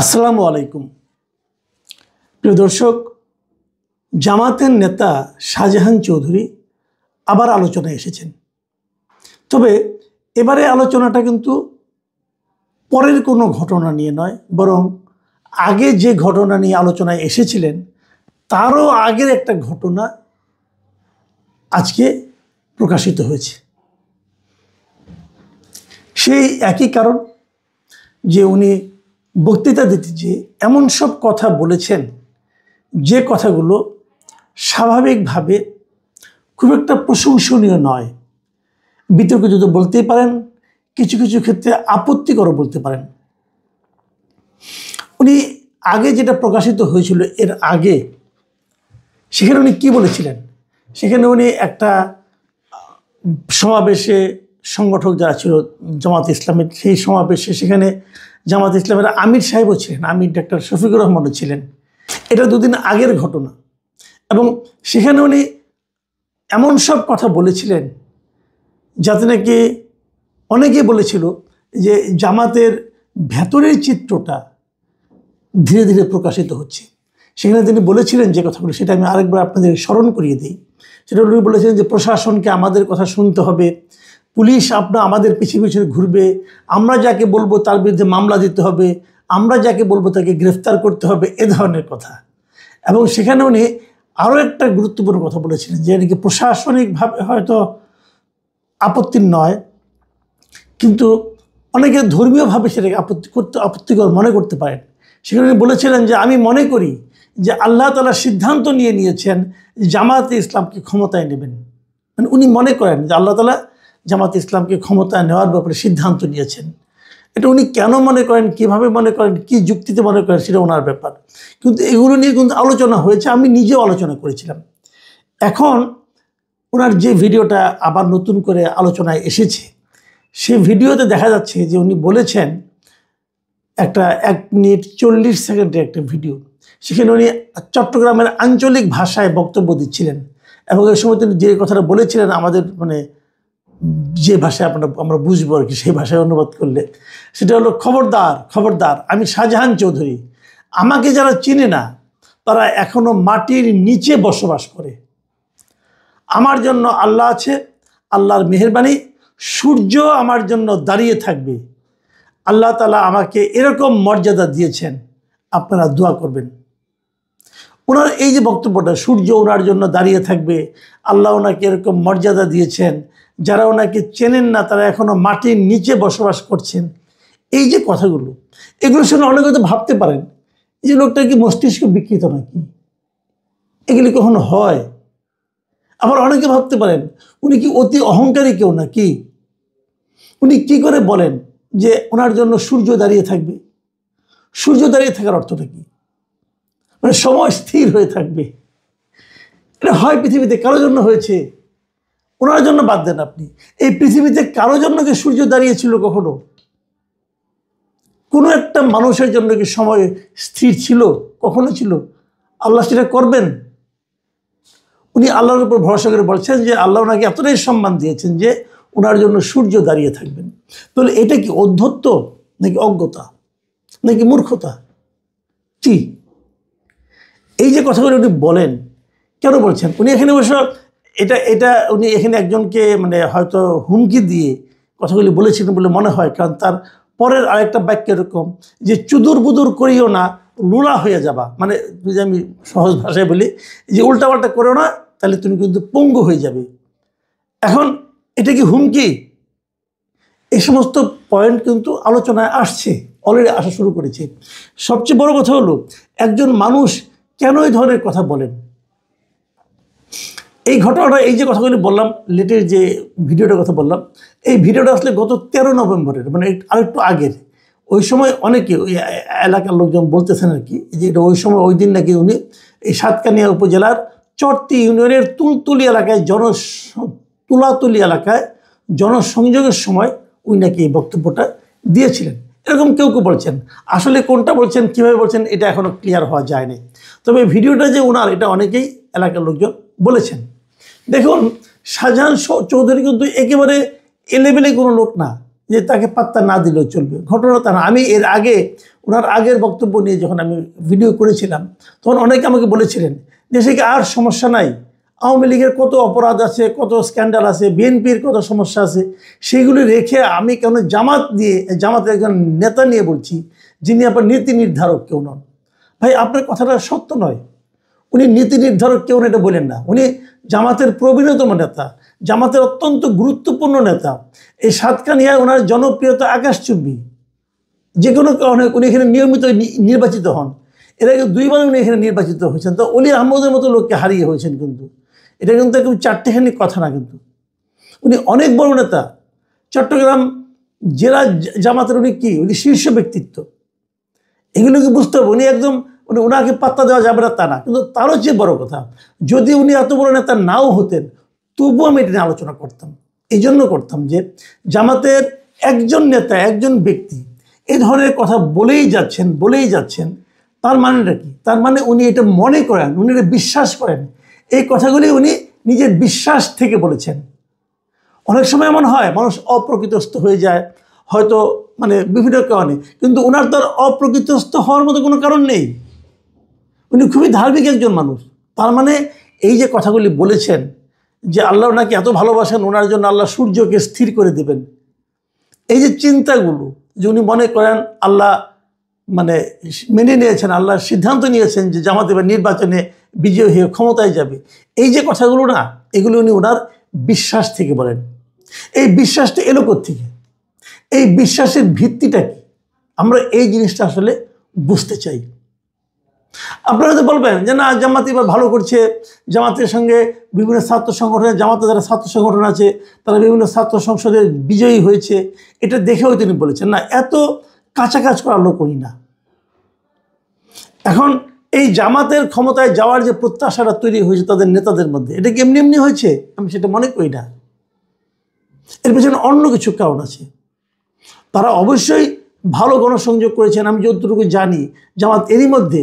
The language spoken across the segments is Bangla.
আসসালামু আলাইকুম। প্রিয় দর্শক, জামাতের নেতা শাহজাহান চৌধুরী আবার আলোচনায় এসেছেন। তবে এবারে আলোচনাটা কিন্তু পরের কোনো ঘটনা নিয়ে নয়, বরং আগে যে ঘটনা নিয়ে আলোচনায় এসেছিলেন তারও আগের একটা ঘটনা আজকে প্রকাশিত হয়েছে। সেই একই কারণ যে উনি বক্তৃতা দিতে যে এমন সব কথা বলেছেন যে কথাগুলো স্বাভাবিকভাবে খুব একটা প্রশংসনীয় নয়, বিতর্কিত বলতেই পারেন, কিছু কিছু ক্ষেত্রে আপত্তিকর বলতে পারেন। উনি আগে যেটা প্রকাশিত হয়েছিল এর আগে, সেখানে উনি কী বলেছিলেন? সেখানে উনি একটা সমাবেশে সংগঠক যারা ছিল জামাত ইসলামের, সেই সমাবেশে সেখানে জামাত ইসলামের আমির সাহেবও ছিলেন, আমির ডাক্তার শফিকুর রহমানও ছিলেন। এটা দুদিন আগের ঘটনা। এবং সেখানে উনি এমন সব কথা বলেছিলেন যাতে নাকি অনেকে বলেছিল যে জামাতের ভেতরের চিত্রটা ধীরে ধীরে প্রকাশিত হচ্ছে। সেখানে তিনি বলেছিলেন যে কথাগুলো, সেটা আমি আরেকবার আপনাদের স্মরণ করিয়ে দিই। সেটা উনি বলেছিলেন যে প্রশাসনকে আমাদের কথা শুনতে হবে, পুলিশ আমাদের পিছিয়ে পিছিয়ে ঘুরবে, আমরা যাকে বলবো তার বিরুদ্ধে মামলা দিতে হবে, আমরা যাকে বলবো তাকে গ্রেফতার করতে হবে, এ ধরনের কথা। এবং সেখানে উনি আরও একটা গুরুত্বপূর্ণ কথা বলেছিলেন যে এদিকে প্রশাসনিকভাবে হয়তো আপত্তির নয়, কিন্তু অনেকে ধর্মীয়ভাবে সেটাকে আপত্তিকর মনে করতে পারেন। সেখানে উনি বলেছিলেন যে আমি মনে করি যে আল্লাহ তাআলা সিদ্ধান্ত নিয়েছেন জামাতে ইসলামকে ক্ষমতায় নেবেন। মানে উনি মনে করেন যে আল্লাহ তাআলা জামাতে ইসলামকে ক্ষমতায় নেওয়ার ব্যাপারে সিদ্ধান্ত নিয়েছেন। এটা উনি কেন মনে করেন, কিভাবে মনে করেন, কি যুক্তিতে মনে করেন, সেটা ওনার ব্যাপার। কিন্তু এগুলো নিয়ে কিন্তু আলোচনা হয়েছে, আমি নিজেও আলোচনা করেছিলাম। এখন ওনার যে ভিডিওটা আবার নতুন করে আলোচনায় এসেছে, সেই ভিডিওতে দেখা যাচ্ছে যে উনি বলেছেন, একটা 1 মিনিট 40 সেকেন্ডের একটা ভিডিও, সেখানে উনি চট্টগ্রামের আঞ্চলিক ভাষায় বক্তব্য দিচ্ছিলেন। এবং এই সময় তিনি যে কথাটা বলেছিলেন আমাদের যে ভাষায় আমরা বুঝবো আর কি, সেই ভাষায় অনুবাদ করলে সেটা হলো, খবরদার খবরদার, আমি শাহজাহান চৌধুরী, আমাকে যারা চিনে না তারা এখনো মাটির নিচে বসবাস করে। আমার জন্য আল্লাহ আছে, আল্লাহর মেহেরবানি, সূর্য আমার জন্য দাঁড়িয়ে থাকবে। আল্লাহ তাআলা আমাকে এরকম মর্যাদা দিয়েছেন, আপনারা দোয়া করবেন। ওনার এই যে বক্তব্যটা, সূর্য ওনার জন্য দাঁড়িয়ে থাকবে, আল্লাহ ওনাকে এরকম মর্যাদা দিয়েছেন, যারা ওনাকে চেনেন না তারা এখনো মাটির নিচে বসবাস করছেন, এই যে কথাগুলো, এগুলো শুনে অনেকে তো ভাবতে পারেন যে লোকটা কি মস্তিষ্ক বিকৃত নাকি, এগুলি কখনো হয়? আবার অনেকে ভাবতে পারেন উনি কি অতি অহংকারী কেউ নাকি? উনি কি করে বলেন যে ওনার জন্য সূর্য দাঁড়িয়ে থাকবে? সূর্য দাঁড়িয়ে থাকার অর্থটা কি? মানে সময় স্থির হয়ে থাকবে। এটা হয় পৃথিবীতে কারোর জন্য হয়েছে, ওনার জন্য বাদ দেন আপনি। এই পৃথিবীতে কারোর জন্য কি সূর্য দাঁড়িয়েছিল কখনো? কোনো একটা মানুষের জন্য কি সময় স্থির ছিল? কখনো ছিল? আল্লাহ সেটা করবেন? উনি আল্লাহর উপর ভরসা করে বলছেন যে আল্লাহ ওনাকে এতটাই সম্মান দিয়েছেন যে ওনার জন্য সূর্য দাঁড়িয়ে থাকবেন। তাহলে এটা কি অধ্যত্ব, নাকি অজ্ঞতা, নাকি মূর্খতা? কি এই যে কথাগুলো উনি বলেন, কেন বলছেন? উনি এখানে অবশ্য এটা উনি এখানে একজনকে হয়তো হুমকি দিয়ে কথাগুলি বলেছিলেন বলে মনে হয়, কারণ তার পরের আরেকটা বাক্য এরকম যে চুদুর বুদুর করিও না, লুলা হয়ে যাবা। মানে যদি আমি সহজ ভাষায় বলি যে উল্টাপাল্টা করো না, তাহলে তুমি কিন্তু পঙ্গু হয়ে যাবে। এখন এটা কি হুমকি? এই সমস্ত পয়েন্ট কিন্তু আলোচনায় আসছে, অলরেডি আসা শুরু করেছে। সবচেয়ে বড় কথা হলো, একজন মানুষ কেন এই ধরনের কথা বলেন? এই ঘটনাটা, এই যে কথাগুলি বললাম, লেটেস্ট যে ভিডিওটার কথা বললাম, এই ভিডিওটা আসলে গত 13 নভেম্বরের, মানে আরেকটু আগের। ওই সময় অনেকে ওই এলাকার লোকজন বলতেছেন আর কি, যে এটা ওই সময়, ওই দিন নাকি উনি এই সাতকানিয়া উপজেলার চরতি ইউনিয়নের তুলতুলি এলাকায় তুলাতুলি এলাকায় জনসংযোগের সময় উনি নাকি এই বক্তব্যটা দিয়েছিলেন, এরকম কেউ কেউ বলছেন। আসলে কোনটা বলছেন, কীভাবে বলছেন, এটা এখনও ক্লিয়ার হওয়া যায়নি। তবে ভিডিওটা যে ওনার, এটা অনেকেই এলাকার লোকজন বলেছেন। দেখুন, শাহজাহান চৌধুরী কিন্তু একেবারে এলেবেলে কোনো লোক না যে তাকে পাত্তা না দিলেও চলবে, ঘটনা তা না। আমি এর আগে ওনার আগের বক্তব্য নিয়ে যখন আমি ভিডিও করেছিলাম তখন অনেকে আমাকে বলেছিলেন দেশে কি আর সমস্যা নাই, আওয়ামী লীগের কত অপরাধ আছে, কত স্ক্যান্ডাল আছে, বিএনপির কত সমস্যা আছে, সেগুলি রেখে আমি কেন জামাতের একজন নেতা নিয়ে বলছি যিনি আপনার নীতি নির্ধারক কেউ নন। ভাই আপনার কথাটা সত্য নয়, উনি নীতি নির্ধারক কেউ এটা বলেন না, উনি জামাতের প্রবীণতম নেতা, জামাতের অত্যন্ত গুরুত্বপূর্ণ নেতা। এই সাতকানিয়ায় ওনার জনপ্রিয়তা আকাশচুম্বী, যে কোনো কারণে উনি এখানে নিয়মিত নির্বাচিত হন। এর আগে 2বার উনি এখানে নির্বাচিত হয়েছেন, তো অলি আহমদের মতো লোককে হারিয়ে হয়েছেন। কিন্তু এটা কিন্তু একদম চারটেখানি কথা না, কিন্তু উনি অনেক বড় নেতা। চট্টগ্রাম জেলা জামাতের উনি শীর্ষ ব্যক্তিত্ব, এগুলোকে বুঝতে হবে। উনি একদম ওনাকে পাত্তা দেওয়া যাবে না তা না, কিন্তু তারও চেয়ে বড় কথা, যদি উনি এত বড় নেতা নাও হতেন তবুও আমি এটা নিয়ে আলোচনা করতাম। এই জন্য করতাম যে জামাতের একজন নেতা, একজন ব্যক্তি এই ধরনের কথা বলেই যাচ্ছেন, তার মানেটা কি? তার মানে উনি এটা মনে করেন, উনি এটা বিশ্বাস করেন, এই কথাগুলি উনি নিজের বিশ্বাস থেকে বলেছেন। অনেক সময় এমন হয় মানুষ অপ্রকৃতস্থ হয়ে যায় হয়তো বিভিন্ন কারণে, কিন্তু ওনার তো আর অপ্রকৃতস্থ হওয়ার মতো কোনো কারণ নেই। উনি খুবই ধার্মিক একজন মানুষ। তার মানে এই যে কথাগুলি বলেছেন যে আল্লাহ নাকি এত ভালোবাসেন, ওনার জন্য আল্লাহ সূর্যকে স্থির করে দেবেন, এই যে চিন্তাগুলো যে উনি মনে করেন আল্লাহ মেনে নিয়েছেন, আল্লাহ সিদ্ধান্ত নিয়েছেন যে জামাত এবার নির্বাচনে বিজয়ী হয়ে ক্ষমতায় যাবে, এই যে কথাগুলো না, এগুলো উনি ওনার বিশ্বাস থেকে বলেন। এই বিশ্বাসটা এলো কোত্থেকে, এই বিশ্বাসের ভিত্তিটা কি, আমরা এই জিনিসটা আসলে বুঝতে চাই। আপনারা তো বলবেন যে না জামাত এবার ভালো করছে, জামাতের সঙ্গে বিভিন্ন ছাত্র সংগঠনের, জামাতে যারা ছাত্র সংগঠন আছে তারা বিভিন্ন ছাত্র সংসদে বিজয়ী হয়েছে, এটা দেখেও তিনি বলেছেন। না, এত কাঁচা কাজ করার লোক উনি না। এখন এই জামাতের ক্ষমতায় যাওয়ার যে প্রত্যাশাটা তৈরি হয়েছে তাদের নেতাদের মধ্যে, এটা কি এমনি এমনি হয়েছে? আমি সেটা মনে করি না। এর পেছনে অন্য কিছু কারণ আছে। তারা অবশ্যই ভালো গণসংযোগ করেছেন। আমি যতটুকু জানি জামাত এরই মধ্যে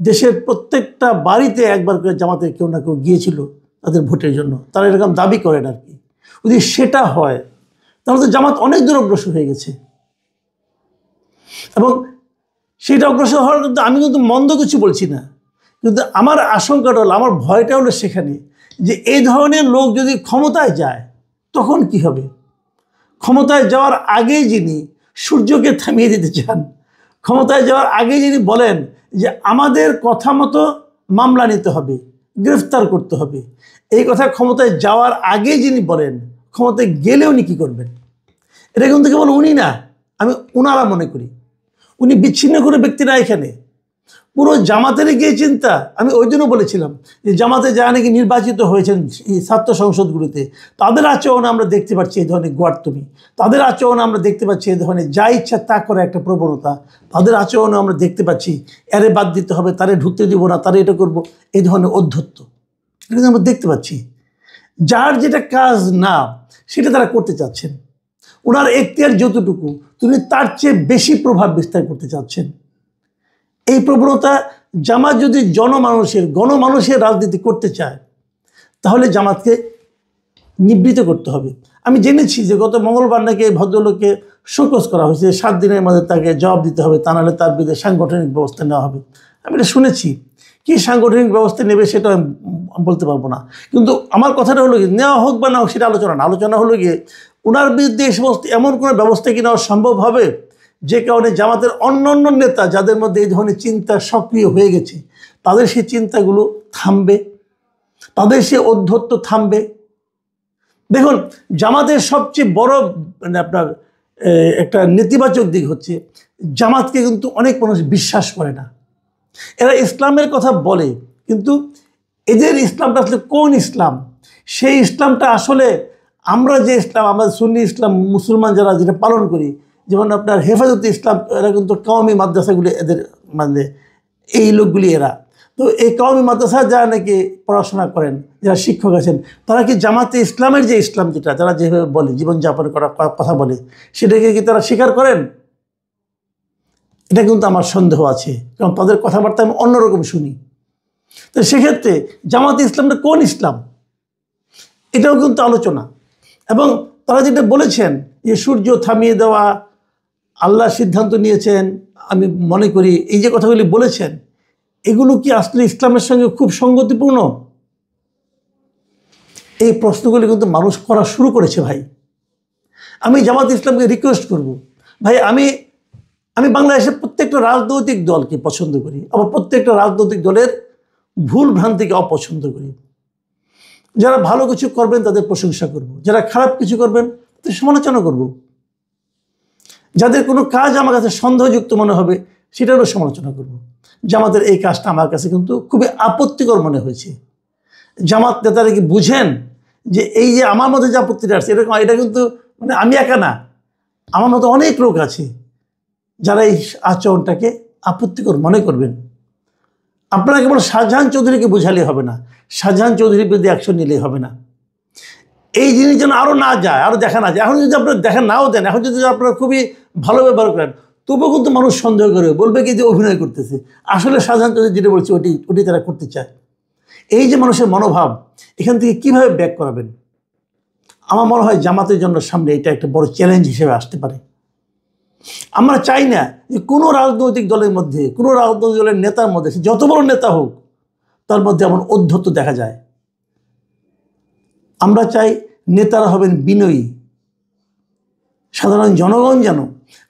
দেশের প্রত্যেকটা বাড়িতে একবার করে জামাতের কেউ না কেউ গিয়েছিল তাদের ভোটের জন্য, তারা এরকম দাবি করেন আর কি। যদি সেটা হয় তাহলে তো জামাত অনেক দূর অগ্রসর হয়ে গেছে। এবং সেটা অগ্রসর হওয়ার কিন্তু আমি কিন্তু মন্দ কিছু বলছি না, কিন্তু আমার আশঙ্কাটা হলো, আমার ভয়টা হলো সেখানে যে এই ধরনের লোক যদি ক্ষমতায় যায় তখন কি হবে। ক্ষমতায় যাওয়ার আগেই যিনি সূর্যকে থামিয়ে দিতে চান, ক্ষমতায় যাওয়ার আগে যিনি বলেন যে আমাদের কথা মতো মামলা নিতে হবে, গ্রেফতার করতে হবে, এই কথা ক্ষমতায় যাওয়ার আগে যিনি বলেন, ক্ষমতায় গেলে উনি কী করবেন? এটা কিন্তু কেবল উনি না, আমি ওনারা মনে করি উনি বিচ্ছিন্ন করে ব্যক্তি না, এখানে পুরো জামাতেরই গিয়ে চিন্তা। আমি ওই জন্য বলেছিলাম যে জামাতে যারা নাকি নির্বাচিত হয়েছেন এই ছাত্র সংসদগুলিতে, তাদের আচরণ আমরা দেখতে পাচ্ছি এই ধরনের গোয়ার্তমি, তাদের আচরণ আমরা দেখতে পাচ্ছি এই ধরনের যা ইচ্ছা তা করে একটা প্রবণতা, তাদের আচরণ আমরা দেখতে পাচ্ছি এরে বাদ দিতে হবে, তারে ঢুকতে দিব না, তারে এটা করব, এই ধরনের অধ্যত্ব এটা আমরা দেখতে পাচ্ছি। যার যেটা কাজ না সেটা তারা করতে চাচ্ছেন, ওনার এখতিয়ার যতটুকু তিনি তার চেয়ে বেশি প্রভাব বিস্তার করতে চাচ্ছেন। এই প্রবণতা জামাত যদি গণমানুষের রাজনীতি করতে চায় তাহলে জামাতকে নিবৃত করতে হবে। আমি জেনেছি যে গত মঙ্গলবার নাকি এই ভদ্রলোককে শোকজ করা হয়েছে, 7 দিনের মধ্যে তাকে জবাব দিতে হবে, তা নাহলে তার বিরুদ্ধে সাংগঠনিক ব্যবস্থা নেওয়া হবে। আমি এটা শুনেছি, কি সাংগঠনিক ব্যবস্থা নেবে সেটা আমি বলতে পারবো না, কিন্তু আমার কথাটা হলো গিয়ে নেওয়া হোক বা না হোক সেটা আলোচনা হলো গিয়ে ওনার বিরুদ্ধে এই সমস্ত এমন কোনো ব্যবস্থা কি নেওয়া সম্ভব হবে যে কারণে জামাতের অন্য নেতা যাদের মধ্যে এই ধরনের চিন্তা সক্রিয় হয়ে গেছে তাদের সেই চিন্তাগুলো থামবে, তাদের সে অধ্যত্ব থামবে। দেখুন জামাতের সবচেয়ে বড় আপনার একটা নেতিবাচক দিক হচ্ছে জামাতকে কিন্তু অনেক মানুষ বিশ্বাস করে না। এরা ইসলামের কথা বলে কিন্তু এদের ইসলামটা আসলে কোন ইসলাম, সেই ইসলামটা আসলে আমরা যে ইসলাম, আমরা সুন্নি ইসলাম মুসলমান যারা যেটা পালন করি, যেমন আপনার হেফাজতে ইসলাম, এরা কিন্তু কওমি মাদ্রাসাগুলি এদের এই লোকগুলি এরা তো এই কওমি মাদ্রাসায় যারা নাকি পড়াশোনা করেন, যারা শিক্ষক আছেন, তারা কি জামাতে ইসলামের যে ইসলাম যেটা তারা যেভাবে বলে জীবনযাপন করার কথা বলে সেটাকে কি তারা স্বীকার করেন? এটা কিন্তু আমার সন্দেহ আছে, কারণ তাদের কথাবার্তা আমি অন্যরকম শুনি। তো সেক্ষেত্রে জামাতে ইসলামটা কোন ইসলাম এটাও কিন্তু আলোচনা। এবং তারা যেটা বলেছেন যে সূর্য থামিয়ে দেওয়া আল্লাহ সিদ্ধান্ত নিয়েছেন, আমি মনে করি এই যে কথাগুলি বলেছেন এগুলো কি আসলে ইসলামের সঙ্গে খুব সঙ্গতিপূর্ণ? এই প্রশ্নগুলি কিন্তু মানুষ করা শুরু করেছে ভাই। আমি জামাত ইসলামকে রিকোয়েস্ট করব, ভাই আমি বাংলাদেশের প্রত্যেকটা রাজনৈতিক দলকে পছন্দ করি, আবার প্রত্যেকটা রাজনৈতিক দলের ভুল ভ্রান্তিকে অপছন্দ করি। যারা ভালো কিছু করবেন তাদের প্রশংসা করব, যারা খারাপ কিছু করবেন তাদের সমালোচনা করব, যাদের কোনো কাজ আমার কাছে সন্দেহযুক্ত মনে হবে সেটারও সমালোচনা করব। জামাতের এই কাজটা আমার কাছে কিন্তু খুবই আপত্তিকর মনে হয়েছে। জামাত নেতারা কি বুঝেন যে এই যে আমার মধ্যে যে আপত্তিটা আসছে এটা কিন্তু মানে আমি একা না, আমার মতো অনেক লোক আছে যারা এই আচরণটাকে আপত্তিকর মনে করবেন। আপনারা কেবল শাহজাহান চৌধুরীকে বোঝালে হবে না, শাহজাহান চৌধুরীর বিরুদ্ধে অ্যাকশন নিলেই হবে না। এই জিনিস যেন আরও না যায়, আরও দেখা না যায়। এখন যদি আপনারা দেখা নাও দেন, এখন যদি আপনারা খুবই ভালো ব্যবহার করেন, তবুও কিন্তু মানুষ সন্দেহ করবে, বলবে কি যে অভিনয় করতেছে। আসলে শাহজাহান চৌধুরী যেটা বলছে ওটি তারা করতে চায়। এই যে মানুষের মনোভাব, এখান থেকে কীভাবে ব্যাক করাবেন? আমার মনে হয় জামাতের জন্য সামনে এটা একটা বড় চ্যালেঞ্জ হিসেবে আসতে পারে। আমরা চাই না যে কোনো রাজনৈতিক দলের মধ্যে, কোনো রাজনৈতিক দলের নেতার মধ্যে, যত বড় নেতা হোক, তার মধ্যে এমন ঔদ্ধত্য দেখা যায়। আমরা চাই নেতারা হবেন বিনয়ী। সাধারণ জনগণ যেন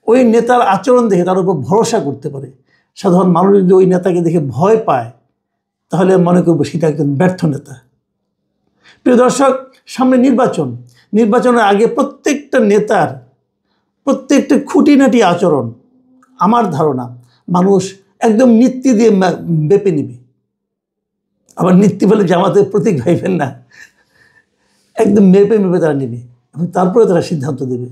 ওই নেতার আচরণ দেখে তার উপর ভরসা করতে পারে। সাধারণ মানুষ যদি ওই নেতাকে দেখে ভয় পায়, তাহলে মনে করবো সেটা একজন ব্যর্থ নেতা। প্রিয় দর্শক, সামনে নির্বাচনের আগে প্রত্যেকটা নেতার প্রত্যেকটা খুঁটিনাটি আচরণ আমার ধারণা মানুষ একদম নীতি দিয়ে মেপে নেবে। আবার নীতি বলে জামাতের প্রতীক ভাইবেন না, একদম মেপে তারা নেবে এবং তারপরে তারা সিদ্ধান্ত দেবে।